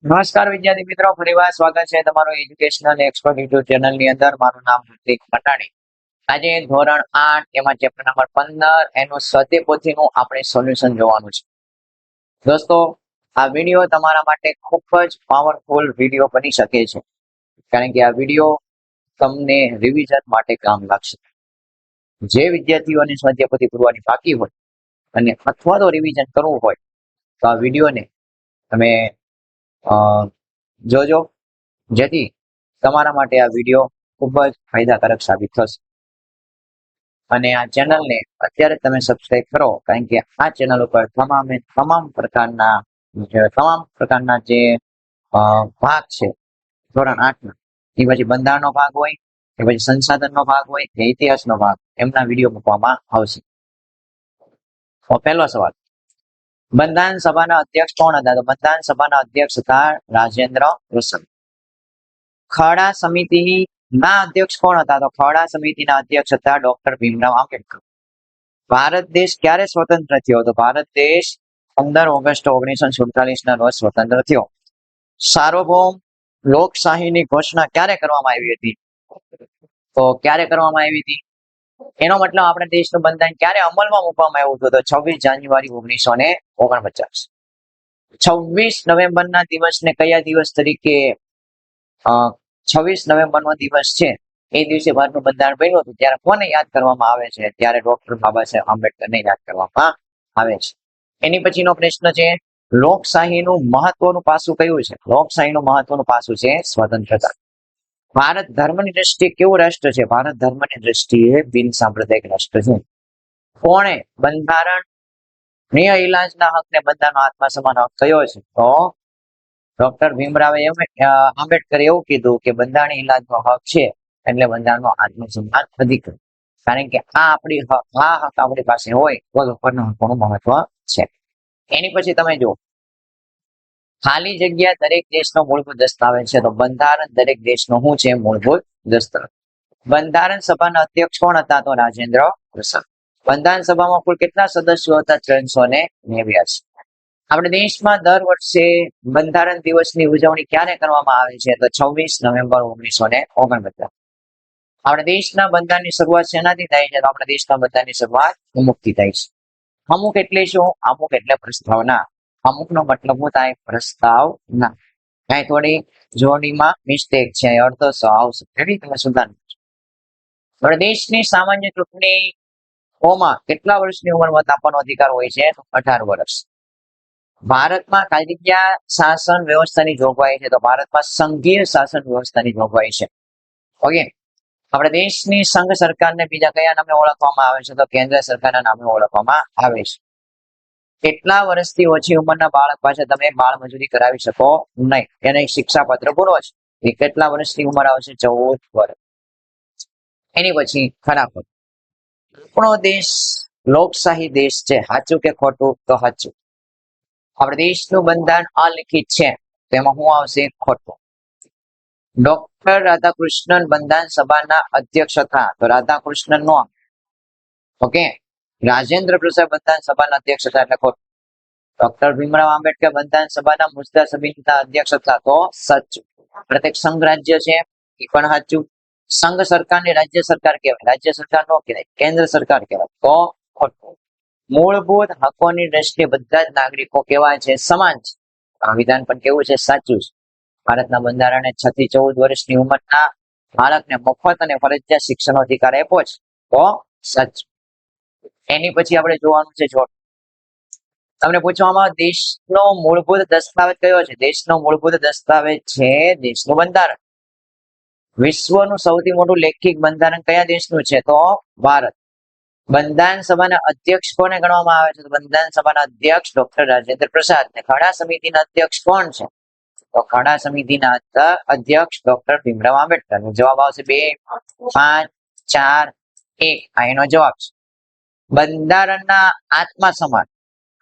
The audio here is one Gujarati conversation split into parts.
નમસ્કાર વિદ્યાર્થી મિત્રો, ફરીવાર સ્વાગત છે તમારું એજ્યુકેશનલ એક્સપર્ટ યુટ્યુબ ચેનલ ની અંદર. મારું નામ હાર્દિક પટાણી. આજે ધોરણ 8 એમાં ચેપ્ટર નંબર 15 એનું સ્વાધ્યાય પોથીનું આપણે સોલ્યુશન જોવાનું છે. દોસ્તો, આ વિડીયો તમારા માટે ખૂબ જ પાવરફુલ વિડીયો બની શકે છે, કારણ કે આ વિડીયો તમને રિવિઝન માટે કામ લાગશે. જે વિદ્યાર્થીઓને સ્વાધ્યાય પોથી પૂરવાની બાકી હોય અને અથવા તો રિવિઝન કરવું હોય તો આ વિડીયોને તમે જોજો, જેથી તમારા માટે આ વિડીયો ખૂબ જ ફાયદાકારક સાબિત થશે. અને આ ચેનલને અત્યારે તમે સબસ્ક્રાઇબ કરો, કારણ કે આ ચેનલ ઉપર તમામ પ્રકારના જે ભાગ છે ધોરણ 8 ના, એ પછી બંધારણનો ભાગ હોય, કે પછી સંસાધનનો ભાગ હોય, કે ઇતિહાસનો ભાગ, એમના વિડીયો મૂકવામાં આવશે. તો પહેલો સવાલ, બંધારણ સભાના અધ્યક્ષ કોણ હતા? તો બંધારણ સભાના અધ્યક્ષ હતા રાજેન્દ્ર પ્રસાદ. ખરડા સમિતિના અધ્યક્ષ કોણ હતા? તો ખરડા સમિતિના અધ્યક્ષ હતા ડોક્ટર ભીમરાવ આંબેડકર. ભારત દેશ ક્યારે સ્વતંત્ર થયો? તો ભારત દેશ 15 ઓગસ્ટ 1947 ના રોજ સ્વતંત્ર થયો. સાર્વભૌમ લોકશાહીની ઘોષણા ક્યારે કરવામાં આવી હતી? તો ક્યારે કરવામાં આવી હતી? એનો મતલબ આપણા દેશનું બંધારણ ક્યારે અમલમાં મૂકવામાં આવ્યું હતું? તો 26 જાન્યુઆરી 1949. 26 નવેમ્બરના દિવસને કયા દિવસ તરીકે 26 નવેમ્બરનો દિવસ છે, એ દિવસે ભારતનું બંધારણ બન્યું હતું. ત્યારે કોને યાદ કરવામાં આવે છે? ત્યારે ડોક્ટર બાબા સાહેબ આંબેડકરને યાદ કરવામાં આવે છે. એની પછીનો પ્રશ્ન છે, લોકશાહીનું મહત્વનું પાસું કયું છે? લોકશાહીનું મહત્વનું પાસું છે સ્વતંત્રતા. ભારત ધર્મની દ્રષ્ટિએ કેવું રાષ્ટ્ર છે? ભારત ધર્મની દ્રષ્ટિએ બિન સાંપ્રદાયિક રાષ્ટ્ર છે. કોણે બંધારણીય ઇલાજના હકને બધાનો આત્મા સમાન હક કયો છે? તો ડોક્ટર ભીમરાવે આંબેડકરે એવું કીધું કે બંધારણીય ઇલાજનો હક છે એટલે બંધારણનો આત્મસન્માન અધિકાર, કારણ કે આ હક આપણી પાસે હોય તો ઉપરના હકોનું મહત્વ છે. એની પછી તમે જો, ખાલી જગ્યા દરેક દેશનો મૂળભૂત દસ્તાવેજ છે. તો બંધારણ દરેક દેશનો શું છે? મૂળભૂત દસ્તાવેજ. બંધારણ સભાના અધ્યક્ષ કોણ હતા? તો રાજેન્દ્ર પ્રસાદ. બંધારણ સભામાં કુલ કેટલા સદસ્યો હતા? 389. આપણે દેશમાં દર વર્ષે બંધારણ દિવસની ઉજવણી ક્યારે કરવામાં આવે છે? તો 26 નવેમ્બર 1949. આપણા દેશના બંધારણની શરૂઆત શેનાથી થાય છે? તો આપણા દેશના બંધારણની શરૂઆત અમુકથી થાય છે. અમુક એટલે શું? અમુક એટલે પ્રસ્તાવના. અમુકનો મતલબ શું થાય? પ્રસ્તાવના. કઈ થોડી જોડીમાં મિસ્ટેક છે, અર્થ આવશે, એવી તમે સુધાર. આપણા દેશની સામાન્ય ચૂંટણીઓમાં કેટલા વર્ષની ઉંમર મત આપવાનો અધિકાર હોય છે? 18 વર્ષ. ભારતમાં કાયદાકીય શાસન વ્યવસ્થાની જોગવાઈ છે. તો ભારતમાં સંઘીય શાસન વ્યવસ્થાની જોગવાઈ છે. ઓકે. આપણા દેશની સંઘ સરકારને બીજા કયા નામે ઓળખવામાં આવે છે? તો કેન્દ્ર સરકારના નામે ઓળખવામાં આવે છે. કેટલા વર્ષથી ઓછી ઉંમરના બાળક પાસે તમે બાળ મજૂરી કરાવી શકો નહીં? એને શિક્ષાપત્ર પૂરો છે. એ કેટલા વર્ષની ઉંમર આવશે? 14 વર્ષ. એની પછી ખરાબ. આપણો દેશ લોકશાહી દેશ છે, સાચું કે ખોટું? તો સાચું. આપણા દેશનું બંધારણ અલિખિત છે, તેમાં શું આવશે? ખોટું. ડોક્ટર રાધાકૃષ્ણન બંધારણ સભાના અધ્યક્ષ હતા. તો રાધાકૃષ્ણન નો. ઓકે. રાજેન્દ્ર પ્રસાદ બંધારણ સભાના અધ્યક્ષ હતા, એટલે ખોટું. ડોક્ટર ભીમરાવ આંબેડકર બંધારણ સભાના મુદ્દા સમિતિના અધ્યક્ષ હતા. તો સાચું. પ્રત્યેક સંઘ રાજ્ય છે, એ પણ સાચું. સંઘ સરકારને રાજ્ય સરકાર કહેવાય, રાજ્ય સરકાર નો કહેવાય, કેન્દ્ર સરકાર કહેવાય. તો ખોટું. મૂળભૂત હકોની દ્રષ્ટિએ બધા જ નાગરિકો કેવા છે? સમાન છે. સંવિધાન પણ કેવું છે? સાચું છે. ભારતના બંધારણે 6 થી 14 વર્ષની ઉંમરના બાળકને મફત અને ફરજિયાત શિક્ષણનો અધિકાર આપ્યો છે. તો સાચું. એની પછી આપણે જોવાનું છે જોડ. તમને પૂછવામાં દેશનો મૂળભૂત દસ્તાવેજ કયો છે? દેશનો મૂળભૂત દસ્તાવેજ છે દેશનું બંધારણ. વિશ્વનું સૌથી મોટું લેખિત બંધારણ કયા દેશનું છે? તો ભારત. બંધારણ સભાના અધ્યક્ષ કોને ગણવામાં આવે છે? તો બંધારણ સભાના અધ્યક્ષ ડોક્ટર રાજેન્દ્ર પ્રસાદ. ને ખરડા સમિતિના અધ્યક્ષ કોણ છે? તો ખરડા સમિતિના અધ્યક્ષ ડોક્ટર ભીમરાવ આંબેડકર. જવાબ આવશે 2, 5, 4, 1. આ એનો જવાબ છે. બંધારણના આત્મા સમાન.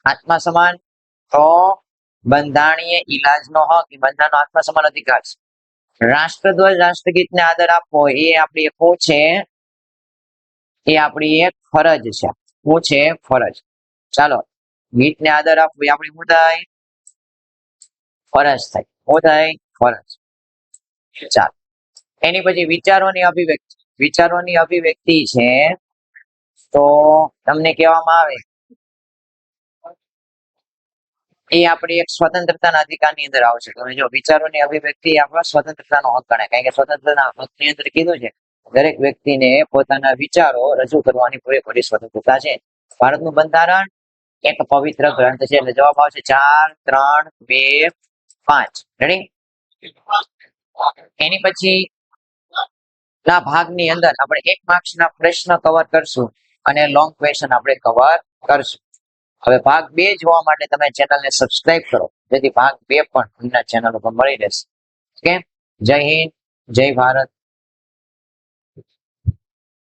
આત્મા સમાન તો બંધારણીય ઇલાજનો હક એ બંધારણનો આત્મા સમાન અધિકાર છે. રાષ્ટ્રધ્વજ રાષ્ટ્રગીતને આદર આપવો એ આપણી એક છે, એ આપણી એક ફરજ છે. શું છે? ફરજ. ચાલો, ગીતને આદર આપવો એ આપણી શું થાય? ફરજ થાય. શું થાય? ફરજ. ચાલો, એની પછી વિચારોની અભિવ્યક્તિ. વિચારોની અભિવ્યક્તિ છે તો તમને કહેવામાં આવે એ આપણી એક સ્વતંત્રતાના અધિકારની અંદર આવશે. તમે જો વિચારોની અભિવ્યક્તિ આપણા સ્વતંત્રતાનો હક ગણાય, કારણ કે સ્વતંત્રતાના હકની અંદર કીધું છે દરેક વ્યક્તિને પોતાના વિચારો રજૂ કરવાની પૂરેપૂરી સ્વતંત્રતા છે. ભારતનું બંધારણ એક પવિત્ર ગ્રંથ છે. એટલે જવાબ આવશે 4, 3, 2, 5. રેડી? એની પછી ના ભાગની અંદર આપણે 1 માર્ક્સના પ્રશ્ન કવર કરશું અને લોંગ ક્વેશ્ચન આપણે કવર કરશું. હવે ભાગ 2 જોવા માટે તમે ચેનલને સબસ્ક્રાઇબ કરો, જેથી ભાગ 2 પણ તમને ચેનલ ઉપર મળી રહેશે. ઓકે, જય હિન્દ, જય ભારત.